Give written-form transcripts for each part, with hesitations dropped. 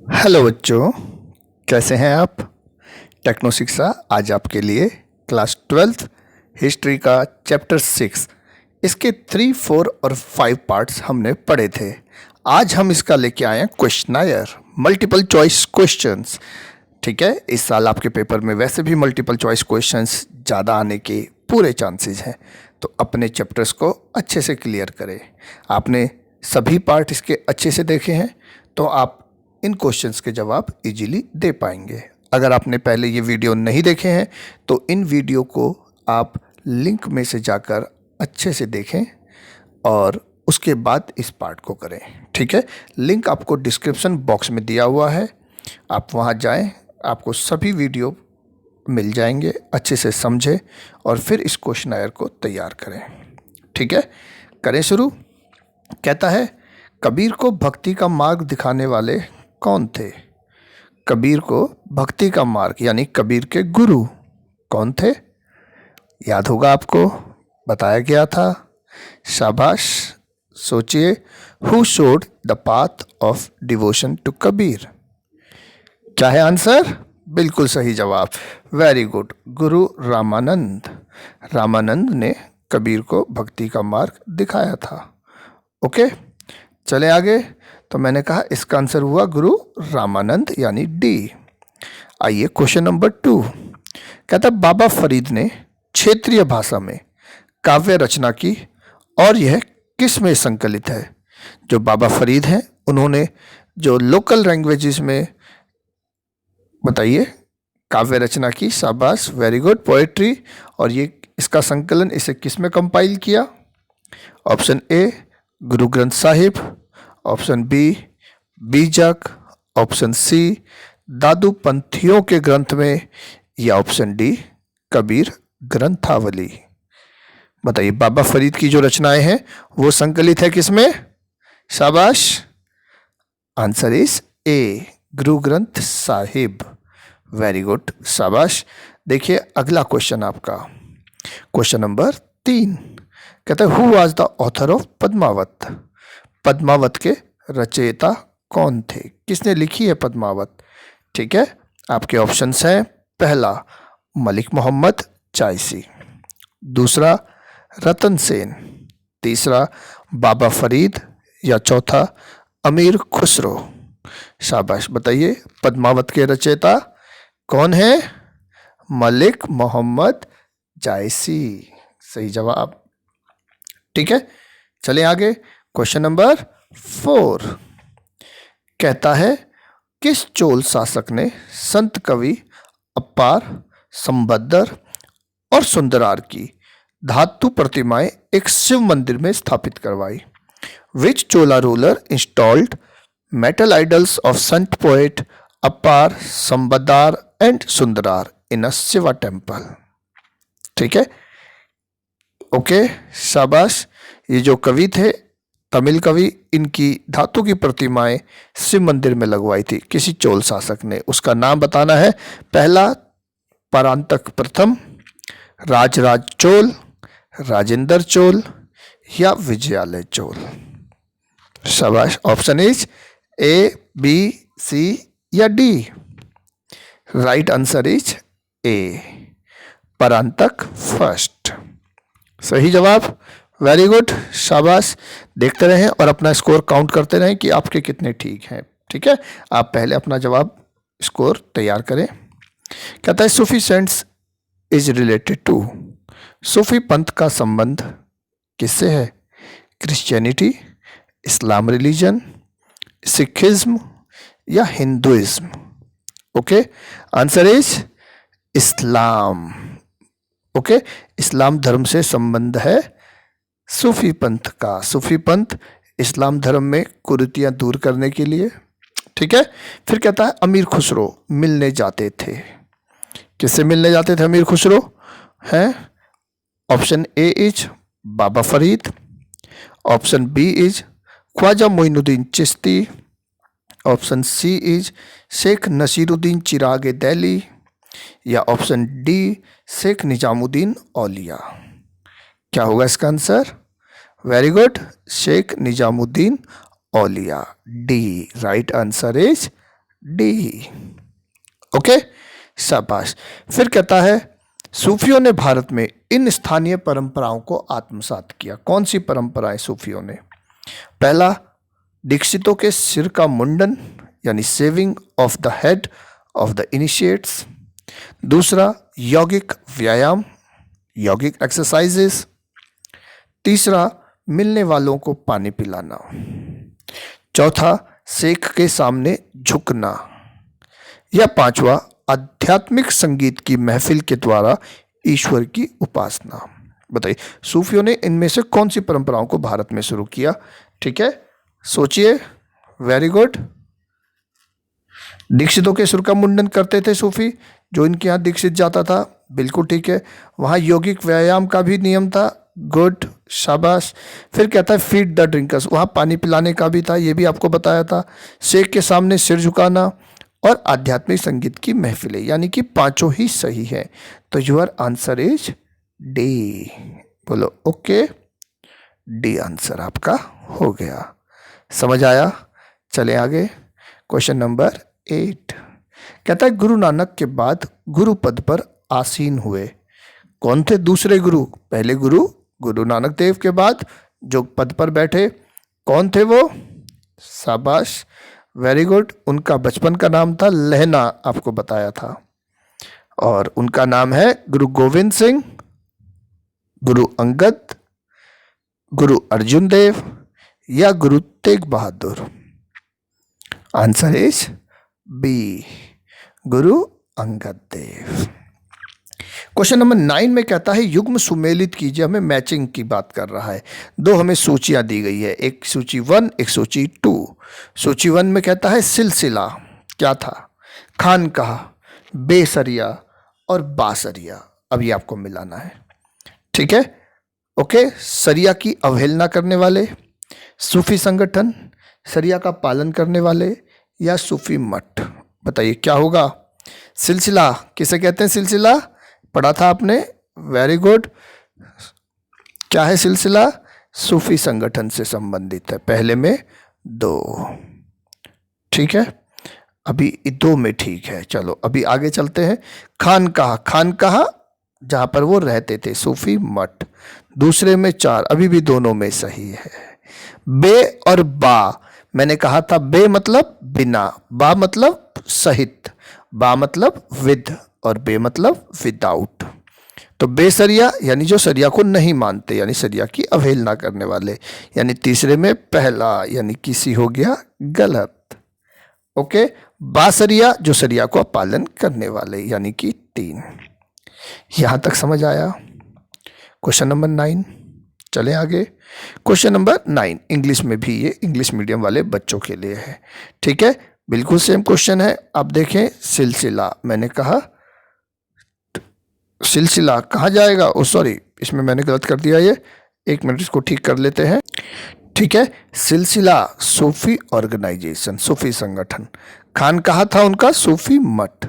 Hello बच्चों, कैसे हैं आप। टेक्नो शिक्षा आज आपके लिए क्लास 12th हिस्ट्री का चैप्टर 6 इसके 3, 4 और 5 पार्ट्स हमने पढ़े थे। आज हम इसका लेके आए हैं क्वेश्चनायर, मल्टीपल चॉइस क्वेश्चंस। ठीक है, इस साल आपके पेपर में वैसे भी मल्टीपल चॉइस क्वेश्चंस ज़्यादा आने के पूरे चांसेस हैं, तो अपने चैप्टर्स को अच्छे से क्लियर करें। आपने सभी पार्ट इसके अच्छे से देखे हैं तो आप इन क्वेश्चंस के जवाब इजीली दे पाएंगे। अगर आपने पहले ये वीडियो नहीं देखे हैं तो इन वीडियो को आप लिंक में से जाकर अच्छे से देखें और उसके बाद इस पार्ट को करें। ठीक है, लिंक आपको डिस्क्रिप्शन बॉक्स में दिया हुआ है, आप वहाँ जाएं, आपको सभी वीडियो मिल जाएंगे। अच्छे से समझें और फिर इस क्वेश्चनायर को तैयार करें। ठीक है, करें शुरू। कहता है, कबीर को भक्ति का मार्ग दिखाने वाले कौन थे। कबीर को भक्ति का मार्ग यानी कबीर के गुरु कौन थे, याद होगा आपको, बताया गया था। शाबाश, सोचिए। Who showed the path of devotion to Kabir. क्या है आंसर? बिल्कुल सही जवाब, वेरी गुड, गुरु रामानंद। रामानंद ने कबीर को भक्ति का मार्ग दिखाया था। ओके, चले आगे। तो मैंने कहा इसका आंसर हुआ गुरु रामानंद यानी डी। आइए क्वेश्चन नंबर 2। कहता है, बाबा फरीद ने क्षेत्रीय भाषा में काव्य रचना की और यह किस में संकलित है। जो बाबा फरीद हैं उन्होंने जो लोकल लैंग्वेजेस में, बताइए, काव्य रचना की। शाबाश, वेरी गुड, पोएट्री। और ये इसका संकलन इसे किस में कंपाइल किया। Option A Guru Granth Sahib, option B बीजक, ऑप्शन सी दादू पंथियों के ग्रंथ में, या ऑप्शन डी कबीर ग्रंथावली। बताइए, बाबा फरीद की जो रचनाएं हैं वो संकलित है किसमें। शाबाश, answer is A Guru Granth Sahib. Very good, शाबाश। देखिए अगला क्वेश्चन आपका, क्वेश्चन नंबर 3। कहता है, who was the author of Padmavat. Padmavat के रचयिता कौन थे, किसने लिखी है पद्मावत। ठीक है, आपके ऑप्शंस हैं। पहला मलिक मोहम्मद जायसी, दूसरा रतन सेन, तीसरा बाबा फरीद, या चौथा अमीर खुसरो। शाबाश, बताइए पद्मावत के रचयिता कौन है। मलिक मोहम्मद जायसी, सही जवाब। ठीक है, चले आगे। क्वेश्चन नंबर 4 कहता है, किस चोल शासक ने संत कवि अप्पार, संबद्दर और सुंदरार की धातु प्रतिमाएं एक शिव मंदिर में स्थापित करवाई। Which Chola ruler installed metal idols of sant poet Appar, Sambandar and Sundarar in a Shiva temple. ठीक है, ओके, शाबाश। ये जो कवि थे, तमिल कवि, इनकी धातु की प्रतिमाएं शिव मंदिर में लगवाई थी किसी चोल शासक ने। उसका नाम बताना है। पहला परांतक प्रथम, राजराज चोल, राजेंद्र चोल, या विजयालय चोल। शाबाश, ऑप्शन इज ए, बी, सी या D. Right answer is A, Parantaka first, सही जवाब। वेरी गुड, शाबाश। देखते रहें और अपना स्कोर काउंट करते रहें कि आपके कितने ठीक हैं। ठीक है, आप पहले अपना जवाब स्कोर तैयार करें। कहता है, Sufi saints is related to. सूफी पंथ का संबंध किससे है। क्रिश्चियनिटी, इस्लाम रिलीजन, सिखिज्म या Hinduism. Okay, answer is Islam. Okay, इस्लाम धर्म से संबंध है सूफी पंथ का। सूफी पंथ इस्लाम धर्म में कुरीतियां दूर करने के लिए। ठीक है, फिर कहता है, अमीर खुसरो मिलने जाते थे। किससे मिलने जाते थे अमीर खुसरो हैं। Option A is Baba Farid, option B is Khwaja Moinuddin Chishti, option C is Sheikh Nasiruddin Chirag Delhi, या ऑप्शन डी शेख निजामुद्दीन औलिया। क्या होगा इसका answer. Very good, Sheikh Nizamuddin Auliya, D. Right answer is D. Okay, शाबाश। फिर कहता है सूफियों ने भारत में इन स्थानीय परंपराओं को आत्मसात किया। कौन सी परंपराएं सूफियों ने? पहला, दीक्षितों के सिर का मुंडन यानी saving of the head of the initiates. दूसरा, यौगिक व्यायाम, यौगिक एक्सरसाइजेस। तीसरा, मिलने वालों को पानी पिलाना। चौथा, शेख के सामने झुकना। या पांचवा, आध्यात्मिक संगीत की महफिल के द्वारा ईश्वर की उपासना। बताइए सूफियों ने इनमें से कौन सी परंपराओं को भारत में शुरू किया? ठीक है, सोचिए। Very good. दीक्षितों के सिर का मुंडन करते थे सूफी, जो इनके यहाँ दीक्षित जाता था, बिल्कुल ठीक है। वहाँ यौगिक व्यायाम का भी नियम था, गुड, शाबाश। फिर कहता है फीड द ड्रिंकर्स, वहाँ पानी पिलाने का भी था, ये भी आपको बताया था। शेख के सामने सिर झुकाना और आध्यात्मिक संगीत की महफिलें, यानी कि पांचों ही सही है। तो योर आंसर इज डी। बोलो ओके, डी आंसर आपका हो गया। समझ आया? चले आगे। क्वेश्चन नंबर 8 कहता है गुरु नानक के बाद गुरु पद पर आसीन हुए कौन थे दूसरे गुरु? पहले गुरु गुरु नानक देव के बाद जो पद पर बैठे कौन थे वो? शाबाश, वेरी गुड। उनका बचपन का नाम था लहना, आपको बताया था। और उनका नाम है गुरु गोविंद सिंह, गुरु अंगद, गुरु अर्जुन देव या Guru Tegh Bahadur. Answer is B, Guru Angad Dev. Question number 9 में कहता है युग्म सुमेलित कीजिए। हमें मैचिंग की बात कर रहा है। दो हमें सूचियां दी गई है, एक सूची 1, एक सूची 2। सूची 1 में कहता है सिलसिला क्या था? खानकाह, बेसरिया और बासरिया। अब ये आपको मिलाना है, ठीक है? ओके, सरिया की अवहेलना करने वाले, सूफी संगठन, सरिया का पालन करने वाले या सूफी मठ। बताइए क्या होगा? सिलसिला किसे कहते हैं? सिलसिला पढ़ा था आपने, वेरी गुड। क्या है सिलसिला? सूफी संगठन से संबंधित है। पहले में 2, ठीक है, अभी 2 में ठीक है। चलो अभी आगे चलते हैं। खानकाह, खानकाह जहां पर वो रहते थे, सूफी मठ। दूसरे में 4, अभी भी दोनों में सही है। बे और बा, मैंने कहा था बे मतलब बिना, बा मतलब सहित, बा मतलब विद और बे मतलब विदाउट। तो बेसरिया यानी जो सरिया को नहीं मानते, यानी सरिया की अवहेलना करने वाले। यानी तीसरे में पहला यानी किसी हो गया गलत। ओके, बासरिया जो सरिया को पालन करने वाले, यानी कि 3। यहां तक समझ आया? क्वेश्चन नंबर 9, चले आगे। क्वेश्चन नंबर 9 इंग्लिश में भी, ये इंग्लिश मीडियम वाले बच्चों के लिए है, ठीक है? बिल्कुल सेम क्वेश्चन है। आप देखें, सिलसिला, मैंने कहा सिलसिला कहाँ जाएगा? ओ सॉरी, इसमें मैंने गलत कर दिया, ये 1 मिनट इसको ठीक कर लेते हैं, ठीक है? सिलसिला सूफी ऑर्गेनाइजेशन, सूफी संगठन। खानकाह था उनका सूफी मठ।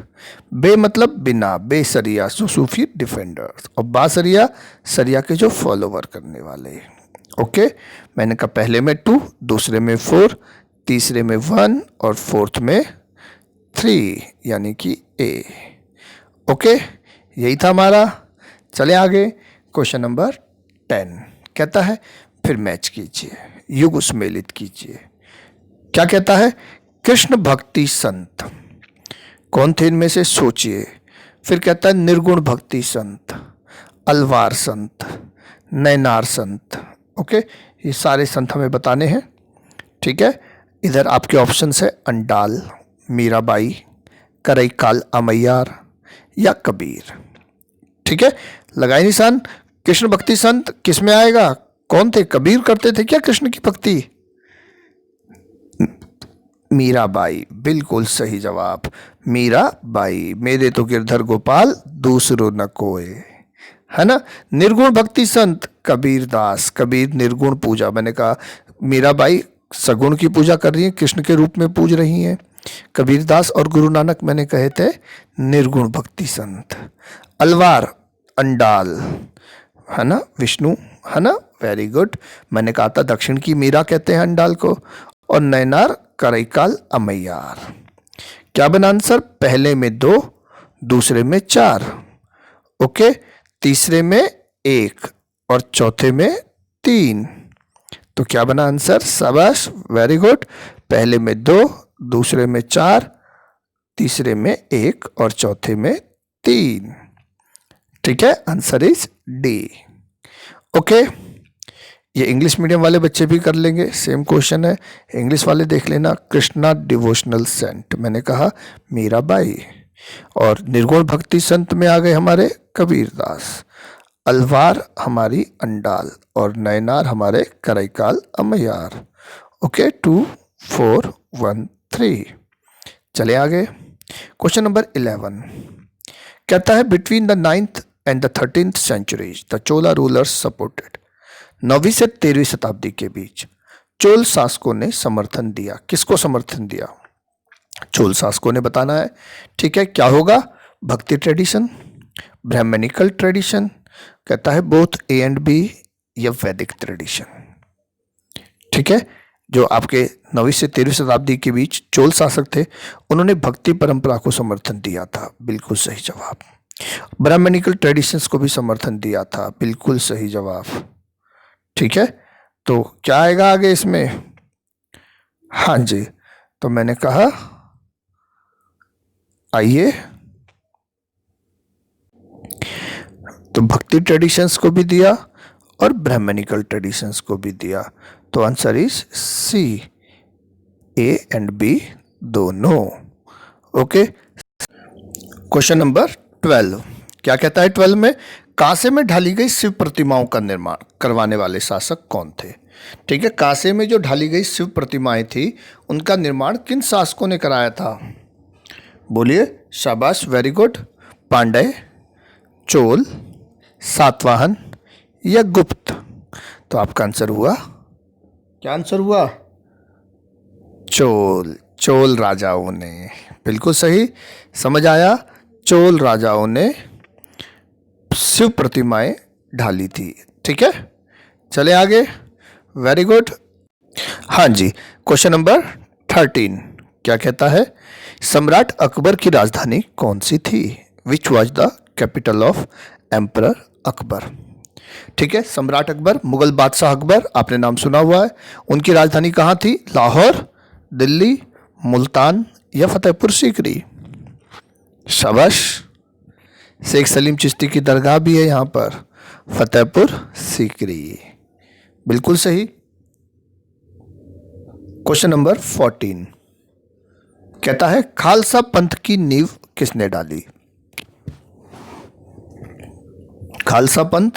बे मतलब बिना, बेसरिया सूफी डिफेंडर्स, और बासरिया सरिया के जो फॉलोवर करने वाले। ओके, मैंने कहा पहले में 2, दूसरे में 4, तीसरे में 1 और फोर्थ में 3, यानी कि ए। ओके, यही था हमारा। चले आगे। क्वेश्चन नंबर 10 कहता है फिर मैच कीजिए, युग सुमेलित कीजिए। क्या कहता है? कृष्ण भक्ति संत कौन थे इनमें से? सोचिए। फिर कहता है निर्गुण भक्ति संत, अलवार संत, नैनार संत। ओके, ये सारे संत हमें बताने हैं, ठीक है? इधर आपके ऑप्शंस है अंडाल, मीराबाई, करईकाल अमैयार या कबीर, ठीक है? लगाए निशान। कृष्ण भक्ति संत किस में आएगा? कौन थे? कबीर करते थे क्या कृष्ण की भक्ति? मीराबाई, बिल्कुल सही जवाब, मीराबाई। मेरे तो गिरधर गोपाल दूसरो न कोय, है ना? निर्गुण भक्ति संत कबीर दास, कबीर निर्गुण पूजा। मैंने कहा मीराबाई सगुण की पूजा कर रही है, कृष्ण के रूप में पूज रही हैं। कबीरदास और गुरु नानक मैंने कहे थे निर्गुण भक्ति संत। अलवार अंडाल, है ना? विष्णु, है ना? Very good. मैंने कहा था दक्षिण की मीरा कहते हैं अंडाल को। और नैनार करईकाल अमैयार। क्या बना आंसर? पहले में 2, दूसरे में 4, ओके, तीसरे में 1 और चौथे में 3। तो क्या बना आंसर? शाबाश, वेरी गुड। पहले में 2, दूसरे में 4, तीसरे में 1 और चौथे में 3। ठीक है, आंसर इज डी। ओके, ये इंग्लिश मीडियम वाले बच्चे भी कर लेंगे, सेम क्वेश्चन है। इंग्लिश वाले देख लेना, कृष्णा डिवोशनल सेंट, मैंने कहा मीराबाई। और निर्गुण भक्ति संत में आ गए हमारे कबीरदास। अलवार हमारी अंडाल और नयनार हमारे करैकाल अमैयार। ओके, 2, 4, 1, 3। चले आगे। क्वेश्चन नंबर 11 कहता है between the 9th and the 13th centuries the Chola rulers supported. 9वीं से 13वीं शताब्दी के बीच चोल शासकों ने समर्थन दिया। किसको समर्थन दिया? चोल शासकों ने बताना है। ठीक है, क्या होगा? भक्ति ट्रेडिशन, ब्राह्मणिकल ट्रेडिशन, कहता है बोथ ए एंड बी, या वैदिक ट्रेडिशन। ठीक है, जो आपके 9वीं से 13वीं शताब्दी के बीच चोल शासक थे, उन्होंने भक्ति परंपरा को समर्थन दिया था, बिल्कुल सही जवाब। ब्राह्मणिकल ट्रेडिशंस को भी समर्थन दिया था, बिल्कुल सही जवाब। ठीक है, तो क्या आएगा आगे इसमें? हाँ जी, तो मैंने कहा आइए, तो भक्ति ट्रेडिशंस को भी दिया और ब्राह्मणिकल ट्रेडिशंस को भी दिया। तो answer is C, A and B दोनों। ओके, क्वेश्चन नंबर 12 क्या कहता है? 12 में कांसे में ढाली गई शिव प्रतिमाओं का निर्माण करवाने वाले शासक कौन थे? ठीक है, कांसे में जो ढाली गई शिव प्रतिमाएं थी, उनका निर्माण किन शासकों ने कराया था? बोलिए, शाबाश, वेरी गुड। पांड्य, चोल, सातवाहन या गुप्त? तो आपका आंसर हुआ, क्या आंसर हुआ? चोल, चोल राजाओं ने, बिल्कुल सही, समझ आया। चोल राजाओं ने शिव प्रतिमाएं ढाली थी। ठीक है, चले आगे, वेरी गुड। हाँ जी, क्वेश्चन नंबर 13 क्या कहता है? सम्राट अकबर की राजधानी कौन सी थी? Which was the capital of emperor Akbar? ठीक है, सम्राट अकबर, मुगल बादशाह अकबर, आपने नाम सुना हुआ है। उनकी राजधानी कहाँ थी? लाहौर, दिल्ली, मुल्तान या फतेहपुर सीकरी? शाबाश, शेख सलीम चिश्ती की दरगाह भी है यहाँ पर, फतेहपुर सीकरी, बिल्कुल सही। क्वेश्चन नंबर 14 कहता है खालसा पंथ की नींव किसने डाली? खालसा पंथ,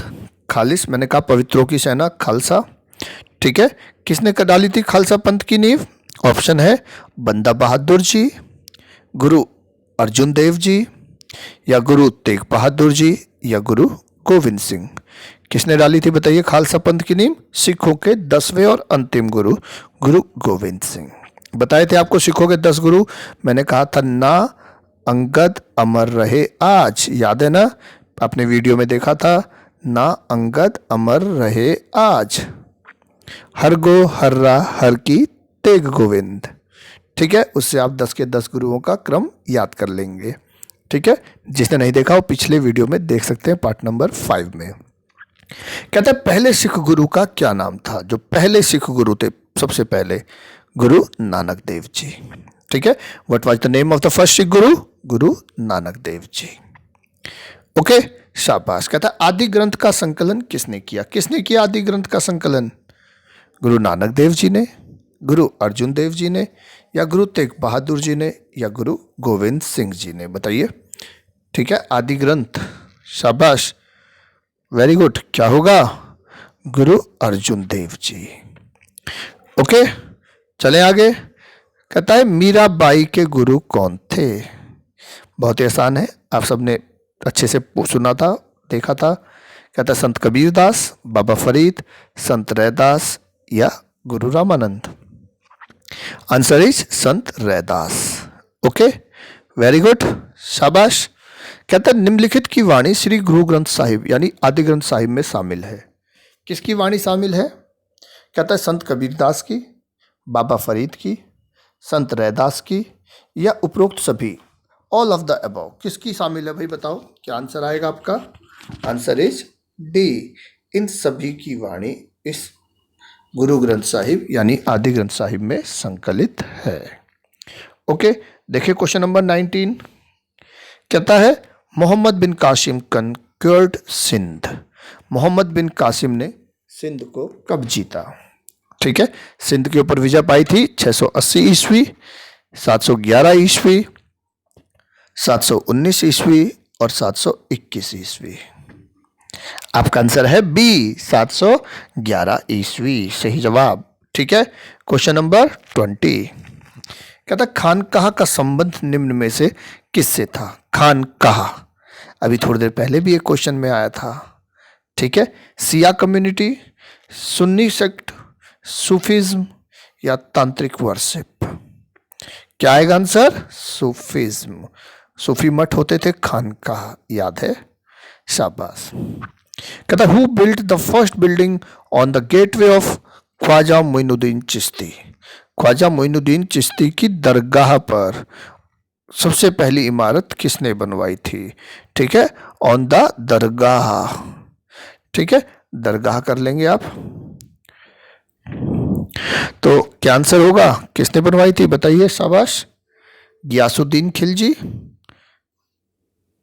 खालिस, मैंने कहा पवित्रों की सेना, खालसा। ठीक है, किसने डाली थी खालसा पंथ की नींव? ऑप्शन है बंदा बहादुर जी, गुरु अर्जुन देव जी, या गुरु तेग बहादुर जी, या गुरु गोविंद सिंह। किसने डाली थी बताइए खालसा पंथ की नींव? सिखों के 10वें और अंतिम गुरु, गुरु गोविंद सिंह। बताए थे आपको सिखों के 10 गुरु, मैंने कहा था ना अंगद अमर रहे आज, याद है ना? आपने वीडियो में देखा था, ना अंगद अमर रहे आज, हर गो हर्रा हर की तेग गोविंद। ठीक है, उससे आप 10 के 10 गुरुओं का क्रम याद कर लेंगे। ठीक है, जिसने नहीं देखा वो पिछले वीडियो में देख सकते हैं, पार्ट नंबर 5 में। कहते हैं पहले सिख गुरु का क्या नाम था? जो पहले सिख गुरु थे, सबसे पहले, गुरु नानक देव जी। ठीक है, what was the name of the first Sikh Guru? Guru Nanak Dev ji. Okay, शाबाश। कहता है आदि ग्रंथ का संकलन किसने किया? किसने किया आदि ग्रंथ का संकलन? गुरु नानक देव जी ने, गुरु अर्जुन देव जी ने, या गुरु तेग बहादुर जी ने, या गुरु गोविंद सिंह जी ने? बताइए। ठीक है, आदि ग्रंथ, शाबाश, वेरी गुड। क्या होगा? गुरु अर्जुन देव जी। ओके, चले आगे। कहता है मीराबाई के गुरु कौन थे? बहुत ही आसान है, आप सबने अच्छे से सुना था, देखा था। कहता है संत कबीरदास, बाबा फरीद, संत रैदास, या गुरु Ramanand? Answer is Sant Raidas. Okay, very good, शाबाश। कहता है निम्नलिखित की वाणी श्री गुरु ग्रंथ साहिब यानी आदि ग्रंथ साहिब में शामिल है। किसकी वाणी शामिल है? कहता है संत कबीरदास की, बाबा फरीद की, संत रैदास की, या उपरोक्त सभी, ऑल ऑफ द अबव, किसकी शामिल है भाई बताओ, क्या आंसर आएगा आपका? आंसर इज डी, इन सभी की वाणी इस गुरु ग्रंथ साहिब यानी आदि ग्रंथ साहिब में संकलित है। ओके, देखिए क्वेश्चन नंबर 19 कहता है मोहम्मद बिन कासिम कनक्वर्ड सिंध। मोहम्मद बिन कासिम ने सिंध को कब जीता? ठीक है, सिंध के ऊपर विजय पाई थी 680 ईस्वी, 711 ईस्वी, 719 ईस्वी और 721 ईस्वी। आपका आंसर है बी, 711 ईस्वी, सही जवाब। ठीक है, क्वेश्चन नंबर 20 कहता खानकाह का संबंध निम्न में से किससे था? खानकाह, अभी थोड़ी देर पहले भी एक क्वेश्चन में आया था। ठीक है, Siya community, Sunni sect, Sufism या तांत्रिक वर्शिप? क्या आएगा आंसर? सूफिज्म। सूफी मठ होते थे खानकाह, याद है? शाबाश। कहता who built the first building on the gateway of Khwaja Moinuddin Chishti. Khwaja Moinuddin Chishti की दरगाह पर सबसे पहली इमारत किसने बनवाई थी? ठीक है, ऑन द दरगाह। ठीक है, दरगाह कर लेंगे आप। तो क्या आंसर होगा? किसने बनवाई थी बताइए? शाबाश। गियासुद्दीन खिलजी,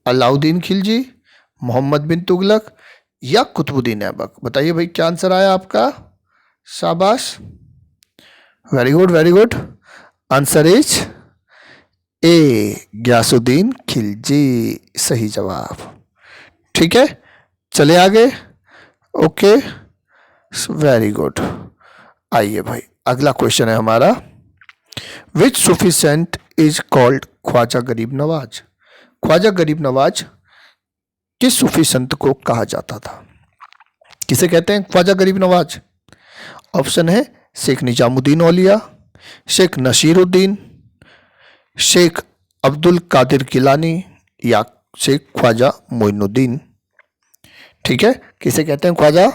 अलाउद्दीन खिलजी, मोहम्मद बिन तुगलक या कुतुबुद्दीन ऐबक? बताइए भाई, क्या आंसर आया आपका? शाबाश, very good very good. Answer is A, Ghiyasuddin Khilji, सही जवाब। ठीक है, चले आगे। Okay, very good. आइए भाई, अगला क्वेश्चन है हमारा, which Sufi saint is called Khwaja Garib Nawaz. Khwaja Garib Nawaz किस सूफी संत को कहा जाता था? किसे कहते हैं ख्वाजा गरीब नवाज? ऑप्शन है शेख निजामुद्दीन औलिया, शेख नसीरुद्दीन, शेख अब्दुल कादिर किलानी या शेख ख्वाजा मोइनुद्दीन। ठीक है, किसे कहते हैं ख्वाजा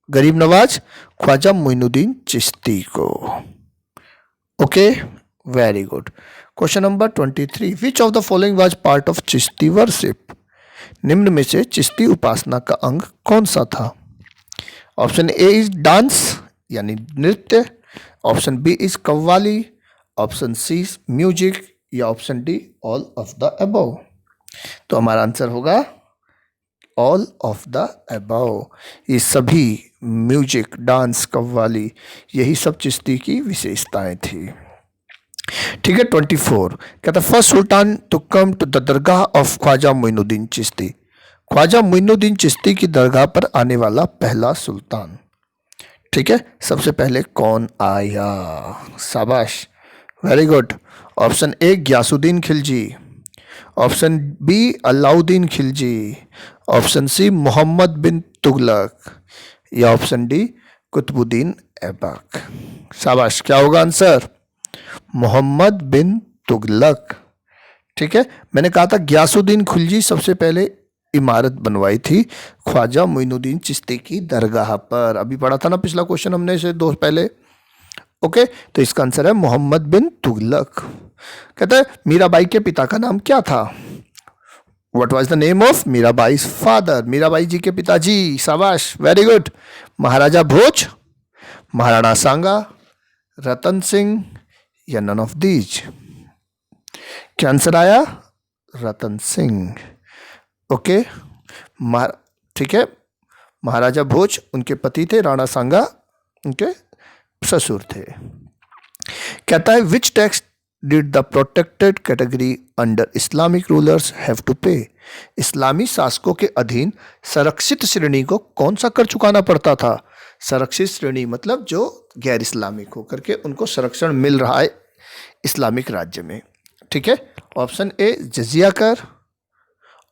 गरीब नवाज? ख्वाजा मोइनुद्दीन चिश्ती को। Okay, very good. Question number 23 which of the following was part of Chishti worship. निम्न में से चिश्ती उपासना का अंग कौन सा था? ऑप्शन ए इज डांस यानी नृत्य, option B is qawwali, option C music या option D all of the above? तो हमारा आंसर होगा ऑल ऑफ द अबव। ये सभी म्यूजिक, डांस, कव्वाली, यही सब चिश्ती की विशेषताएं थी। ठीक है, 24 कहता first sultan to come to the dargah of Khwaja Moinuddin Chishti. Khwaja Moinuddin Chishti की दरगाह पर आने वाला पहला सुल्तान। ठीक है, सबसे पहले कौन आया? शाबाश, very good. Option A Ghiyasuddin Khilji, option B Alauddin Khilji, option C Mohammad bin Tughlaq या ऑप्शन डी कुतुबुद्दीन ऐबक? शाबाश, क्या होगा आंसर? मोहम्मद बिन तुगलक। ठीक है, मैंने कहा था गियासुद्दीन खिलजी सबसे पहले इमारत बनवाई थी ख्वाजा मोइनुद्दीन चिश्ती की दरगाह पर। अभी पढ़ा था ना पिछला क्वेश्चन हमने से दो पहले। ओके, तो इसका आंसर है मोहम्मद बिन तुगलक। कहता है मीराबाई के पिता का नाम क्या था? What was the name of मीराबाई's फादर? मीराबाई जी के पिताजी। शाबाश, वेरी गुड। महाराजा भोज, महाराणा सांगा, रतन सिंह या नन ऑफ दीज? क्या आंसर आया? रतन सिंह। ओके, ठीक है, महाराजा भोज उनके पति थे, राणा सांगा उनके ससुर थे। कहता है which tax did the protected category under Islamic rulers have to pay. इस्लामी शासकों के अधीन संरक्षित श्रेणी को कौन सा कर चुकाना पड़ता था? संरक्षित श्रेणी मतलब जो गैर इस्लामिक होकर के उनको संरक्षण मिल रहा है इस्लामिक राज्य में। ठीक है, ऑप्शन ए जजिया कर,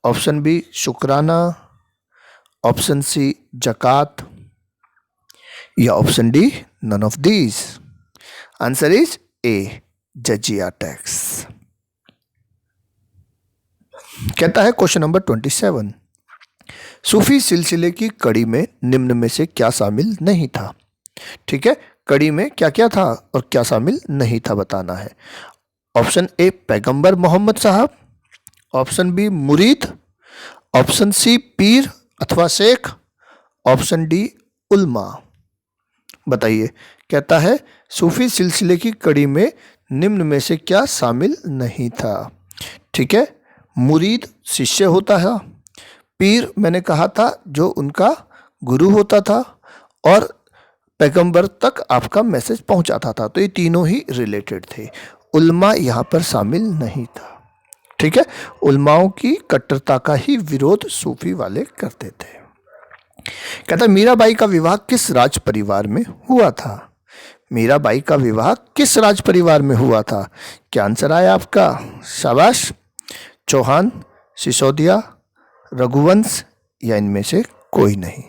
option B shukrana, option C zakat या option D none of these? Answer is A jizya tax. कहता है क्वेश्चन नंबर 27 सूफी सिलसिले की कड़ी में निम्न में से क्या शामिल नहीं था? ठीक है, कड़ी में क्या क्या था और क्या शामिल नहीं था बताना है। ऑप्शन ए पैगंबर मोहम्मद साहब, ऑप्शन बी मुरीद, ऑप्शन सी पीर अथवा शेख, ऑप्शन डी उल्मा। बताइए, कहता है सूफी सिलसिले की कड़ी में निम्न में से क्या शामिल नहीं था। ठीक है, मुरीद शिष्य होता है, पीर मैंने कहा था जो उनका गुरु होता था, और पैगंबर तक आपका मैसेज पहुंचाता था। तो ये तीनों ही रिलेटेड थे। उल्मा यहाँ पर शामिल नहीं था। ठीक है, उल्माओं की कट्टरता का ही विरोध सूफी वाले करते थे। कहता है मीराबाई का विवाह किस राज परिवार में हुआ था। मीराबाई का विवाह किस राज परिवार में हुआ था। क्या आंसर आया आपका? शाबाश। चौहान, सिसोदिया, रघुवंश या इनमें से कोई नहीं।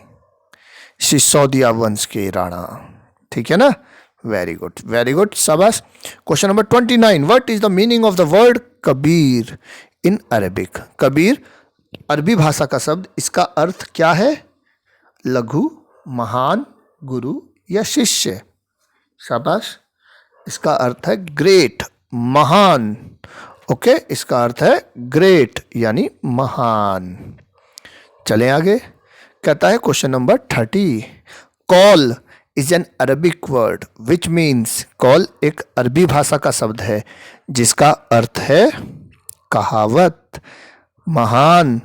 सिसोदिया वंश के राणा। ठीक है ना, वेरी गुड वेरी गुड, शाबाश। Question number 29, what is the meaning of the word Kabir in Arabic. Kabir अरबी भाषा का शब्द, इसका अर्थ क्या है? लघु, महान, गुरु या शिष्य। शाबाश। इसका अर्थ है ग्रेट, महान। ओके, इसका अर्थ है ग्रेट यानी महान। चलें आगे। कहता है question number 30, call is an Arabic word which means. Call एक अरबी भाषा का शब्द है जिसका अर्थ है कहावत, महान,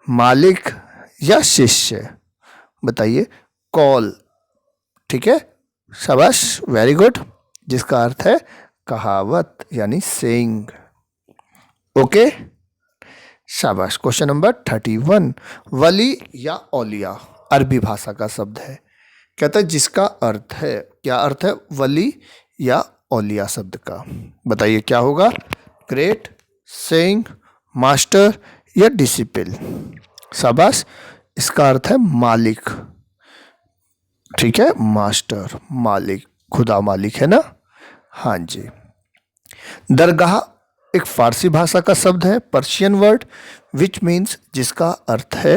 मालिक या शिष्य। बताइए, कॉल। ठीक है, शाबाश, वेरी गुड, जिसका अर्थ है कहावत यानी सेइंग। ओके, शाबाश। क्वेश्चन नंबर 31, वली या औलिया अरबी भाषा का शब्द है। कहता है जिसका अर्थ है, क्या अर्थ है वली या औलिया शब्द का। बताइए क्या होगा? ग्रेट, सेइंग, मास्टर या डिसिपल। शाबाश। इसका अर्थ है मालिक। ठीक है, मास्टर, मालिक, खुदा मालिक है ना। हाँ जी। दरगाह एक फारसी भाषा का शब्द है, पर्शियन वर्ड, विच मीन्स जिसका अर्थ है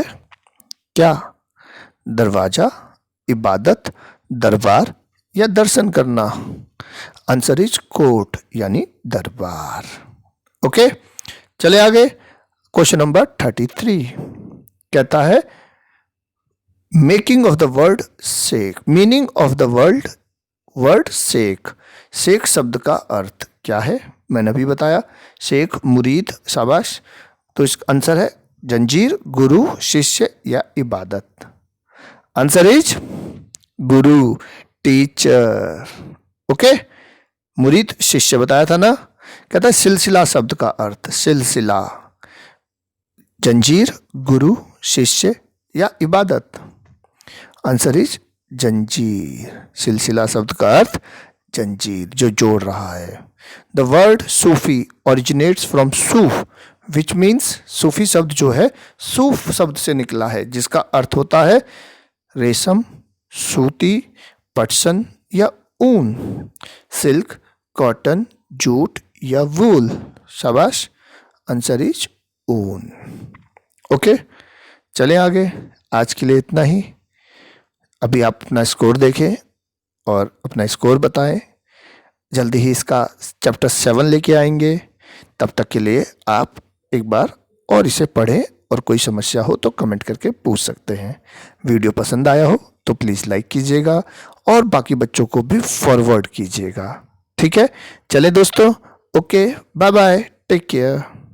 क्या? दरवाजा, इबादत, दरबार या दर्शन करना। आंसर इज कोर्ट यानी दरबार। ओके, चले आगे। क्वेश्चन नंबर 33 कहता है making of the word sheikh, meaning of the word sheikh. शेख शब्द का अर्थ क्या है? मैंने अभी बताया, शेख, मुरीद। शाबाश। तो इसका आंसर है जंजीर, गुरु, शिष्य या इबादत। Answer is Guru, teacher. Okay, मुरीद शिष्य बताया था ना। कहता है सिलसिला शब्द का अर्थ, सिलसिला, जंजीर, गुरु, शिष्य या इबादत। आंसर इज जंजीर। सिलसिला शब्द का अर्थ जंजीर, जो जोड़ रहा है। The word Sufi originates from सूफ विच मीन्स। सूफी शब्द जो है सूफ शब्द से निकला है जिसका अर्थ होता है रेशम, सूती, पटसन या ऊन, सिल्क, कॉटन, जूट या वूल। शाबाश। आंसर इज ऊन। ओके, चलें आगे। आज के लिए इतना ही। अभी आप अपना स्कोर देखें और अपना स्कोर बताएं। जल्दी ही इसका चैप्टर 7 लेके आएंगे। तब तक के लिए आप एक बार और इसे पढ़ें, और कोई समस्या हो तो कमेंट करके पूछ सकते हैं। वीडियो पसंद आया हो तो प्लीज़ लाइक कीजिएगा और बाकी बच्चों को भी फॉरवर्ड कीजिएगा। ठीक है, चले दोस्तों, okay, bye bye, take care.